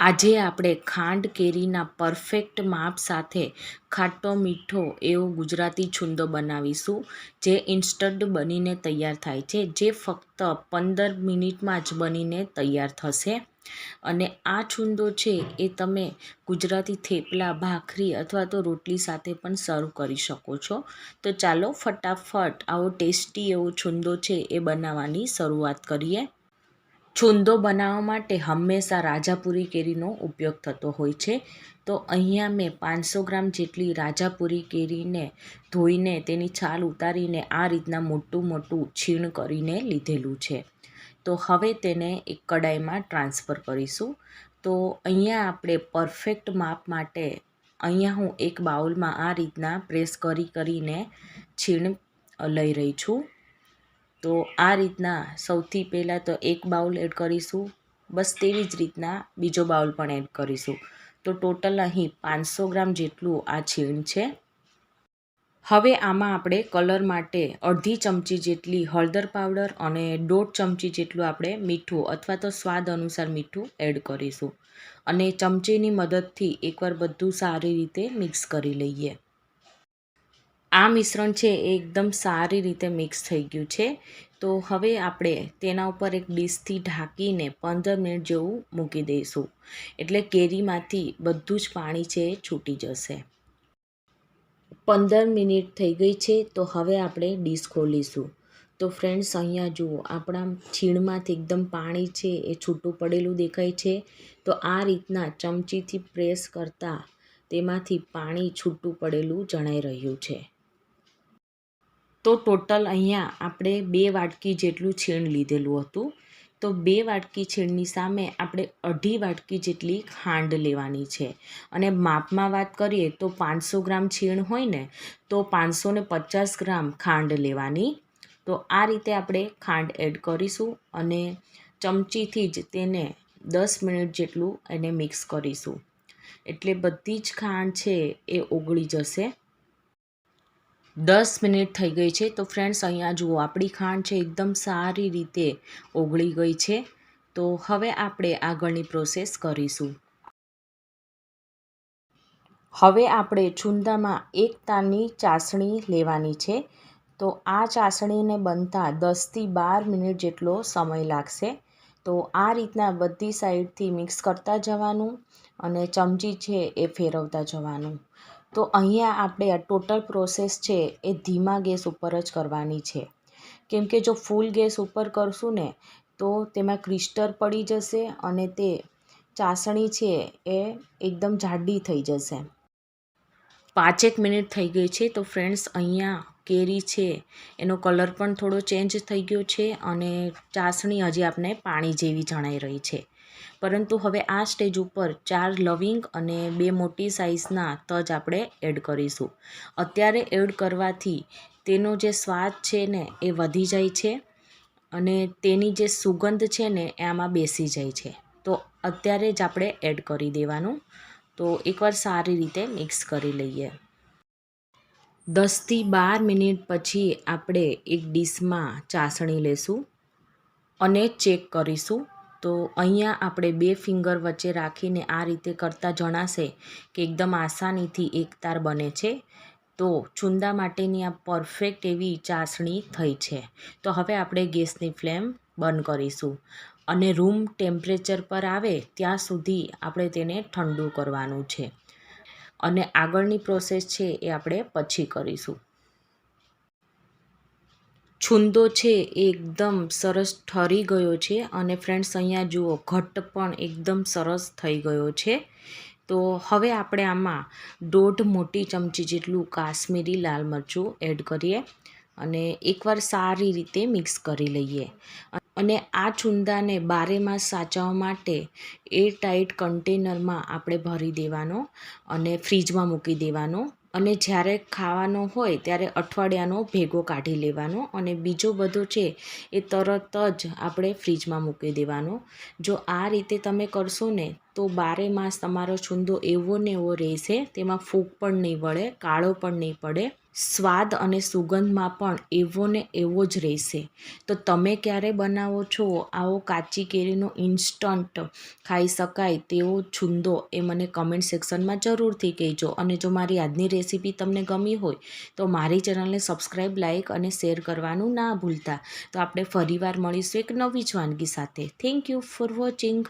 આજે આપણે ખાંડ કેરીના પરફેક્ટ માપ સાથે ખાટો મીઠો એવો ગુજરાતી છુંદો બનાવીશું, જે ઇન્સ્ટન્ટ બનીને તૈયાર થાય છે, જે ફક્ત 15 મિનિટમાં જ બનીને તૈયાર થશે. અને આ છુંદો છે એ તમે ગુજરાતી થેપલા, ભાખરી અથવા તો રોટલી સાથે પણ સર્વ કરી શકો છો. તો ચાલો ફટાફટ આવો ટેસ્ટી એવો છુંદો છે એ બનાવવાની શરૂઆત કરીએ. છુંદો બનાવવા માટે હંમેશા રાજાપુરી કેરીનો ઉપયોગ થતો હોય છે. તો અહીંયા મેં 500 ગ્રામ જેટલી રાજાપુરી કેરીને ધોઈને તેની છાલ ઉતારીને આ રીતના મોટું મોટું છીણ કરીને લીધેલું છે. તો હવે તેને એક કડાઈમાં ટ્રાન્સફર કરીશું. તો અહીંયા આપણે પરફેક્ટ માપ માટે અહીંયા હું એક બાઉલમાં આ રીતના પ્રેસ કરીને છીણ લઈ રહી છું. તો આ રીતના સૌથી પહેલાં તો એક બાઉલ એડ કરીશું, બસ તેવી જ રીતના બીજો બાઉલ પણ એડ કરીશું. તો ટોટલ અહીં 500 ગ્રામ જેટલું આ છીણ છે. હવે આમાં આપણે કલર માટે અડધી ચમચી જેટલી હળદર પાવડર અને 1.5 ચમચી જેટલું આપણે મીઠું અથવા તો સ્વાદ અનુસાર મીઠું એડ કરીશું. અને ચમચીની મદદથી એકવાર બધું સારી રીતે મિક્સ કરી લઈએ. આ મિશ્રણ છે એ એકદમ સારી રીતે મિક્સ થઈ ગયું છે. તો હવે આપણે તેના ઉપર એક ડીશથી ઢાંકીને 15 મિનિટ જેવું મૂકી દઈશું. એટલે કેરીમાંથી બધું જ પાણી છે એ છૂટી જશે. 15 મિનિટ થઈ ગઈ છે. તો હવે આપણે ડીશ ખોલીશું. તો ફ્રેન્ડ્સ, અહીંયા જુઓ, આપણા છીણમાંથી એકદમ પાણી છે એ છૂટું પડેલું દેખાય છે. તો આ રીતના ચમચીથી પ્રેસ કરતાં તેમાંથી પાણી છૂટું પડેલું જણાઈ રહ્યું છે. તો ટોટલ અહીંયા આપણે 2 વાટકી જેટલું છીણ લીધેલું હતું. તો 2 વાટકી છીણની સામે આપણે 1.5 વાટકી જેટલી ખાંડ લેવાની છે. અને માપમાં વાત કરીએ તો 500 ગ્રામ છીણ હોય ને, તો 550 ગ્રામ ખાંડ લેવાની. તો આ રીતે આપણે ખાંડ એડ કરીશું અને ચમચીથી જ તેને 10 મિનિટ જેટલું એને મિક્સ કરીશું. એટલે બધી જ ખાંડ છે એ ઓગળી જશે. 10 મિનિટ થઈ ગઈ છે. તો ફ્રેન્ડ્સ, અહીંયા જુઓ, આપણી ખાંડ છે એકદમ સારી રીતે ઓગળી ગઈ છે. તો હવે આપણે આગળની પ્રોસેસ કરીશું. હવે આપણે છુંદામાં 1 તારની ચાસણી લેવાની છે. તો આ ચાસણીને બનતા 10થી 12 મિનિટ જેટલો સમય લાગશે. તો આ રીતના બધી સાઈડથી મિક્સ કરતા જવાનું અને ચમચી છે એ ફેરવતા જવાનું. તો અહીંયા આપણે આ ટોટલ પ્રોસેસ છે એ ધીમા ગેસ ઉપર જ કરવાની છે. કેમ કે જો ફૂલ ગેસ ઉપર કરશું ને તો તેમાં ક્રિસ્ટલ પડી જશે અને તે ચાસણી છે એ એકદમ જાડી થઈ જશે. 5 મિનિટ થઈ ગઈ છે. તો ફ્રેન્ડ્સ, અહીંયા કેરી છે એનો કલર પણ થોડો ચેન્જ થઈ ગયો છે અને ચાસણી હજી આપણે પાણી જેવી જણાઈ રહી છે. પરંતુ હવે આ સ્ટેજ ઉપર 4 લવિંગ અને 2 મોટી સાઇઝના તજ આપણે એડ કરીશું. અત્યારે એડ કરવાથી તેનો જે સ્વાદ છે ને એ વધી જાય છે અને તેની જે સુગંધ છે ને એ આમાં બેસી જાય છે. તો અત્યારે જ આપણે એડ કરી દેવાનું. તો એકવાર સારી રીતે મિક્સ કરી લઈએ. 10થી 12 મિનિટ પછી આપણે એક ડીશમાં ચાસણી લેશું અને ચેક કરીશું. તો અહીંયા આપણે 2 ફિંગર વચ્ચે રાખીને આ રીતે કરતાં જણાશે કે એકદમ આસાનીથી એક તાર બને છે. તો છુંદા માટેની આ પરફેક્ટ એવી ચાસણી થઈ છે. તો હવે આપણે ગેસની ફ્લેમ બંધ કરીશું અને રૂમ ટેમ્પરેચર પર આવે ત્યાં સુધી આપણે તેને ઠંડુ કરવાનું છે. અને આગળની પ્રોસેસ છે એ આપણે પછી કરીશું. છુંદો છે એ એકદમ સરસ ઠરી ગયો છે અને ફ્રેન્ડ્સ, અહીંયા જુઓ, ઘટ્ટ પણ એકદમ સરસ થઈ ગયો છે. તો હવે આપણે આમાં 1.5 મોટી ચમચી જેટલું કાશ્મીરી લાલ મરચું એડ કરીએ અને એકવાર સારી રીતે મિક્સ કરી લઈએ. અને આ છુંદાને 12 માસ સાચવવા માટે એરટાઇટ કન્ટેનરમાં આપણે ભરી દેવાનો અને ફ્રીજમાં મૂકી દેવાનો. અને જ્યારે ખાવાનો હોય ત્યારે અઠવાડિયાનો ભેગો કાઢી લેવાનો અને બીજો બધો છે એ તરત જ આપણે ફ્રીજમાં મૂકી દેવાનો. જો આ રીતે તમે કરશો ને તો 12 માસ તમારો છુંદો એવો ને એવો રહેશે. તેમાં ફૂગ પણ નહીં વળે, કાળો પણ નહીં પડે. સ્વાદ અને સુગંધમાં પણ એવો ને એવો જ રહેશે. તો તમે ક્યારે બનાવો છો આવો કાચી કેરીનો ઇન્સ્ટન્ટ ખાઈ શકાય તેવો છુંદો એ મને કમેન્ટ સેક્શનમાં જરૂરથી કહેજો. અને જો મારી આજની રેસીપી તમને ગમી હોય તો મારી ચેનલને સબસ્ક્રાઈબ, લાઇક અને શેર કરવાનું ના ભૂલતા. તો આપણે ફરીવાર મળીશું એક નવી જ વાનગી સાથે. Thank you for watching.